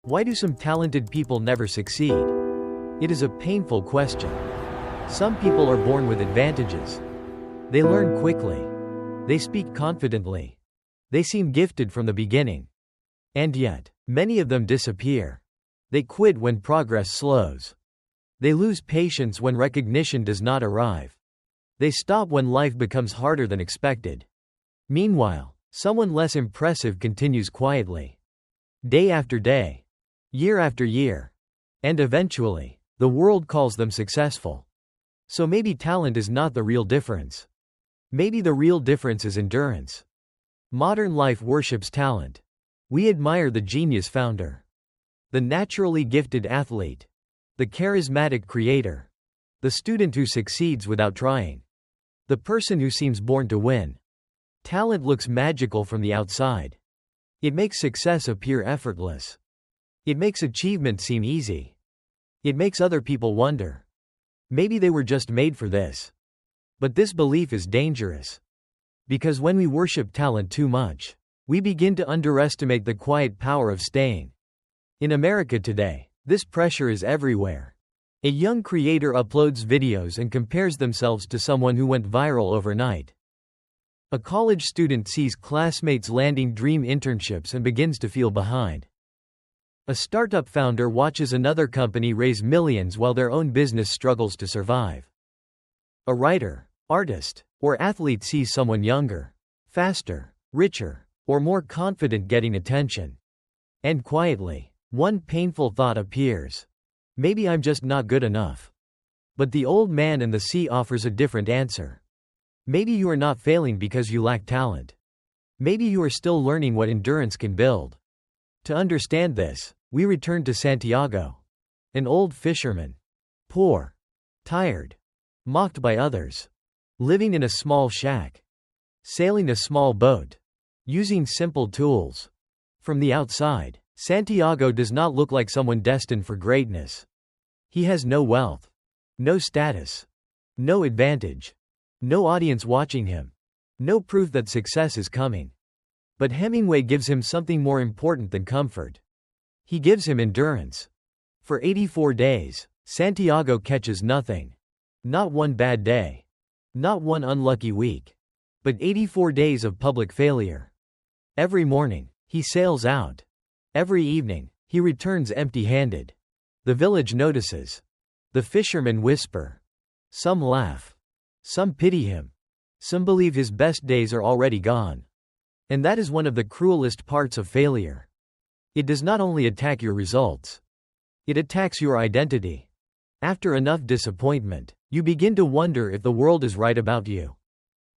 Why do some talented people never succeed? It is a painful question. Some people are born with advantages. They learn quickly. They speak confidently. They seem gifted from the beginning. And yet, many of them disappear. They quit when progress slows. They lose patience when recognition does not arrive. They stop when life becomes harder than expected. Meanwhile, someone less impressive continues quietly. Day after day. Year after year. And eventually, the world calls them successful. So maybe talent is not the real difference. Maybe the real difference is endurance. Modern life worships talent. We admire the genius founder, the naturally gifted athlete, the charismatic creator, the student who succeeds without trying, the person who seems born to win. Talent looks magical from the outside. It makes success appear effortless. It makes achievement seem easy. It makes other people wonder. Maybe they were just made for this. But this belief is dangerous. Because when we worship talent too much, we begin to underestimate the quiet power of staying. In America today, this pressure is everywhere. A young creator uploads videos and compares themselves to someone who went viral overnight. A college student sees classmates landing dream internships and begins to feel behind. A startup founder watches another company raise millions while their own business struggles to survive. A writer, artist, or athlete sees someone younger, faster, richer, or more confident getting attention. And quietly, one painful thought appears. Maybe I'm just not good enough. But the old man in the sea offers a different answer. Maybe you are not failing because you lack talent. Maybe you are still learning what endurance can build. To understand this, we return to Santiago, an old fisherman. Poor, tired, mocked by others, living in a small shack, sailing a small boat, using simple tools. From the outside, Santiago does not look like someone destined for greatness. He has no wealth, no status, no advantage, no audience watching him, no proof that success is coming. But Hemingway gives him something more important than comfort. He gives him endurance. For 84 days, Santiago catches nothing. Not one bad day. Not one unlucky week. But 84 days of public failure. Every morning, he sails out. Every evening, he returns empty-handed. The village notices. The fishermen whisper. Some laugh. Some pity him. Some believe his best days are already gone. And that is one of the cruelest parts of failure. It does not only attack your results. It attacks your identity. After enough disappointment, you begin to wonder if the world is right about you.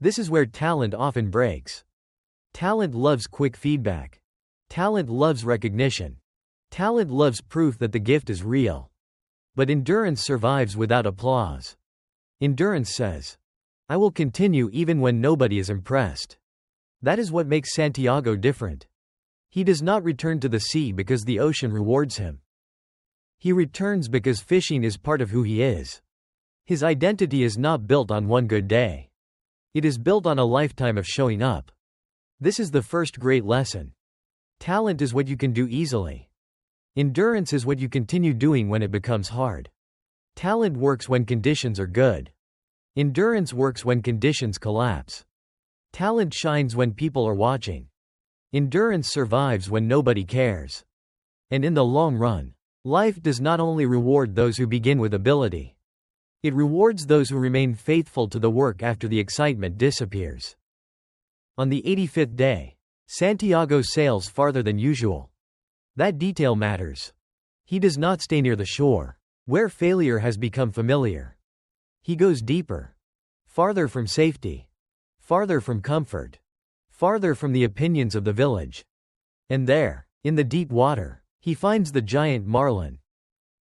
This is where talent often breaks. Talent loves quick feedback. Talent loves recognition. Talent loves proof that the gift is real. But endurance survives without applause. Endurance says, I will continue even when nobody is impressed. That is what makes Santiago different. He does not return to the sea because the ocean rewards him. He returns because fishing is part of who he is. His identity is not built on one good day. It is built on a lifetime of showing up. This is the first great lesson. Talent is what you can do easily. Endurance is what you continue doing when it becomes hard. Talent works when conditions are good. Endurance works when conditions collapse. Talent shines when people are watching. Endurance survives when nobody cares. And in the long run, life does not only reward those who begin with ability. It rewards those who remain faithful to the work after the excitement disappears. On the 85th day, Santiago sails farther than usual. That detail matters. He does not stay near the shore, where failure has become familiar. He goes deeper. Farther from safety. Farther from comfort. Farther from the opinions of the village. And there, in the deep water, he finds the giant marlin.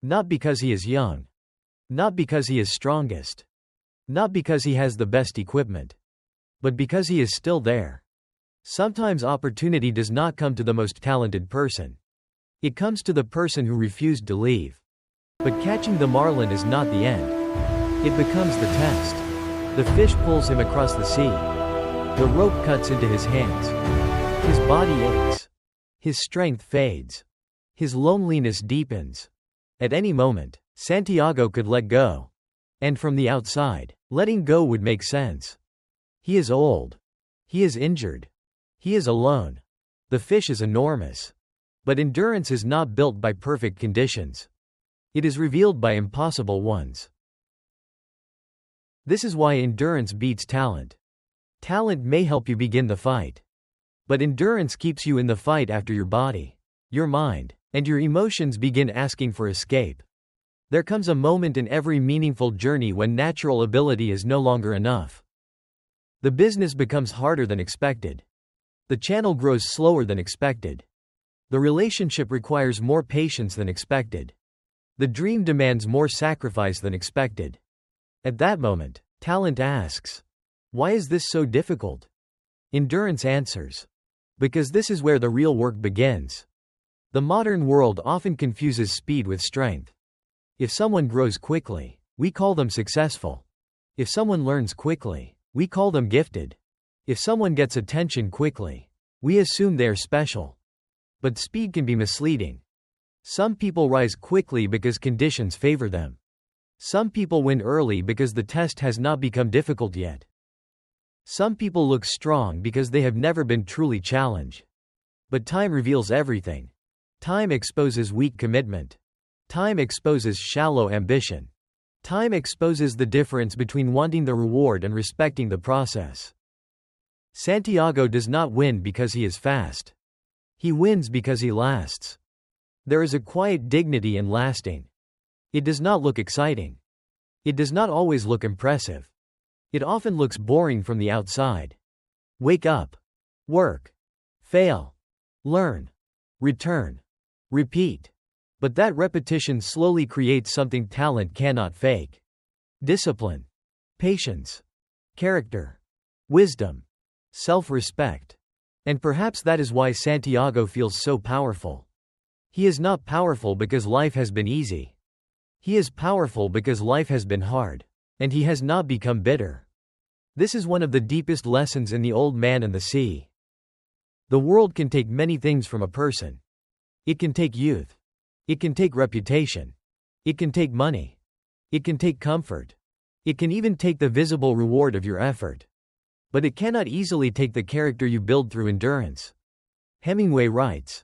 Not because he is young. Not because he is strongest. Not because he has the best equipment. But because he is still there. Sometimes opportunity does not come to the most talented person. It comes to the person who refused to leave. But catching the marlin is not the end. It becomes the test. The fish pulls him across the sea. The rope cuts into his hands. His body aches. His strength fades. His loneliness deepens. At any moment, Santiago could let go. And from the outside, letting go would make sense. He is old. He is injured. He is alone. The fish is enormous. But endurance is not built by perfect conditions. It is revealed by impossible ones. This is why endurance beats talent. Talent may help you begin the fight. But endurance keeps you in the fight after your body, your mind, and your emotions begin asking for escape. There comes a moment in every meaningful journey when natural ability is no longer enough. The business becomes harder than expected. The channel grows slower than expected. The relationship requires more patience than expected. The dream demands more sacrifice than expected. At that moment, talent asks, "Why is this so difficult?" Endurance answers, "Because this is where the real work begins." The modern world often confuses speed with strength. If someone grows quickly, we call them successful. If someone learns quickly, we call them gifted. If someone gets attention quickly, we assume they are special. But speed can be misleading. Some people rise quickly because conditions favor them. Some people win early because the test has not become difficult yet. Some people look strong because they have never been truly challenged. But time reveals everything. Time exposes weak commitment. Time exposes shallow ambition. Time exposes the difference between wanting the reward and respecting the process. Santiago does not win because he is fast. He wins because he lasts. There is a quiet dignity in lasting. It does not look exciting. It does not always look impressive. It often looks boring from the outside. Wake up. Work. Fail. Learn. Return. Repeat. But that repetition slowly creates something talent cannot fake. Discipline. Patience. Character. Wisdom. Self-respect. And perhaps that is why Santiago feels so powerful. He is not powerful because life has been easy. He is powerful because life has been hard. And he has not become bitter. This is one of the deepest lessons in The Old Man and the Sea. The world can take many things from a person. It can take youth. It can take reputation. It can take money. It can take comfort. It can even take the visible reward of your effort. But it cannot easily take the character you build through endurance. Hemingway writes,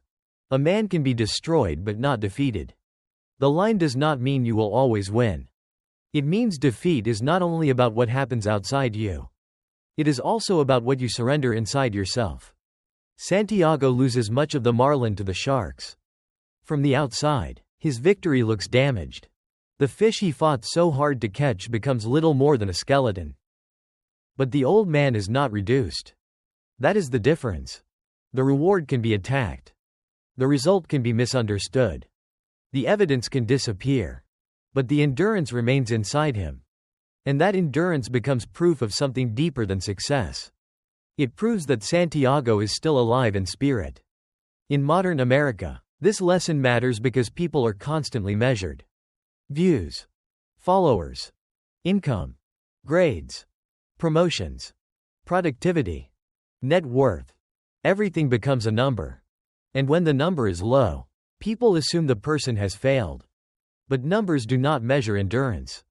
"A man can be destroyed but not defeated." The line does not mean you will always win. It means defeat is not only about what happens outside you. It is also about what you surrender inside yourself. Santiago loses much of the marlin to the sharks. From the outside, his victory looks damaged. The fish he fought so hard to catch becomes little more than a skeleton. But the old man is not reduced. That is the difference. The reward can be attacked. The result can be misunderstood. The evidence can disappear. But the endurance remains inside him. And that endurance becomes proof of something deeper than success. It proves that Santiago is still alive in spirit. In modern America, this lesson matters because people are constantly measured. Views. Followers. Income. Grades. Promotions. Productivity. Net worth. Everything becomes a number. And when the number is low, people assume the person has failed. But numbers do not measure endurance.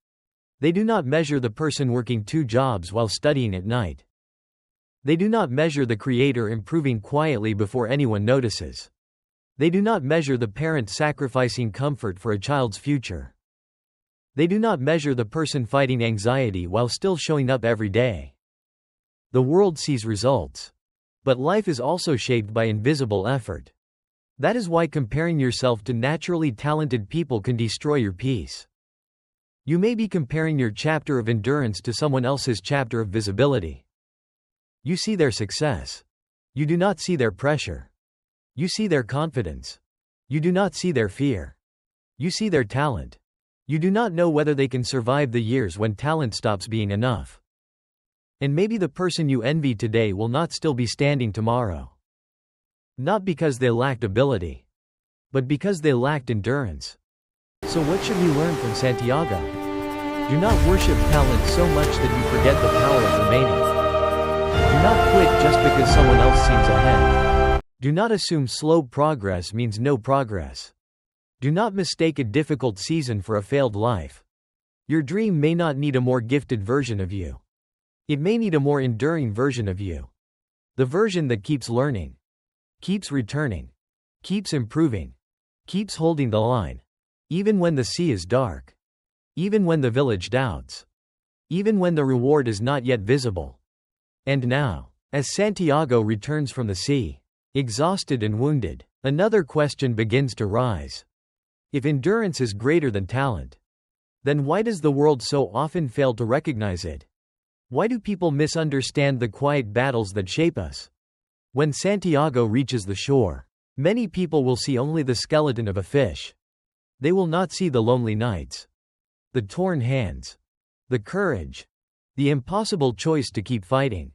They do not measure the person working 2 jobs while studying at night. They do not measure the creator improving quietly before anyone notices. They do not measure the parent sacrificing comfort for a child's future. They do not measure the person fighting anxiety while still showing up every day. The world sees results. But life is also shaped by invisible effort. That is why comparing yourself to naturally talented people can destroy your peace. You may be comparing your chapter of endurance to someone else's chapter of visibility. You see their success. You do not see their pressure. You see their confidence. You do not see their fear. You see their talent. You do not know whether they can survive the years when talent stops being enough. And maybe the person you envy today will not still be standing tomorrow. Not because they lacked ability, but because they lacked endurance. So what should we learn from Santiago? Do not worship talent so much that you forget the power of remaining. Do not quit just because someone else seems ahead. Do not assume slow progress means no progress. Do not mistake a difficult season for a failed life. Your dream may not need a more gifted version of you. It may need a more enduring version of you. The version that keeps learning, keeps returning, keeps improving, keeps holding the line. Even when the sea is dark. Even when the village doubts. Even when the reward is not yet visible. And now, as Santiago returns from the sea, exhausted and wounded, another question begins to rise. If endurance is greater than talent, then why does the world so often fail to recognize it? Why do people misunderstand the quiet battles that shape us? When Santiago reaches the shore, many people will see only the skeleton of a fish. They will not see the lonely nights, the torn hands, the courage, the impossible choice to keep fighting.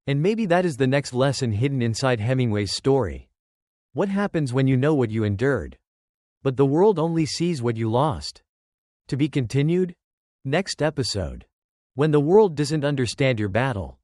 And maybe that is the next lesson hidden inside Hemingway's story. What happens when you know what you endured, but the world only sees what you lost? To be continued? Next episode. When the world doesn't understand your battle.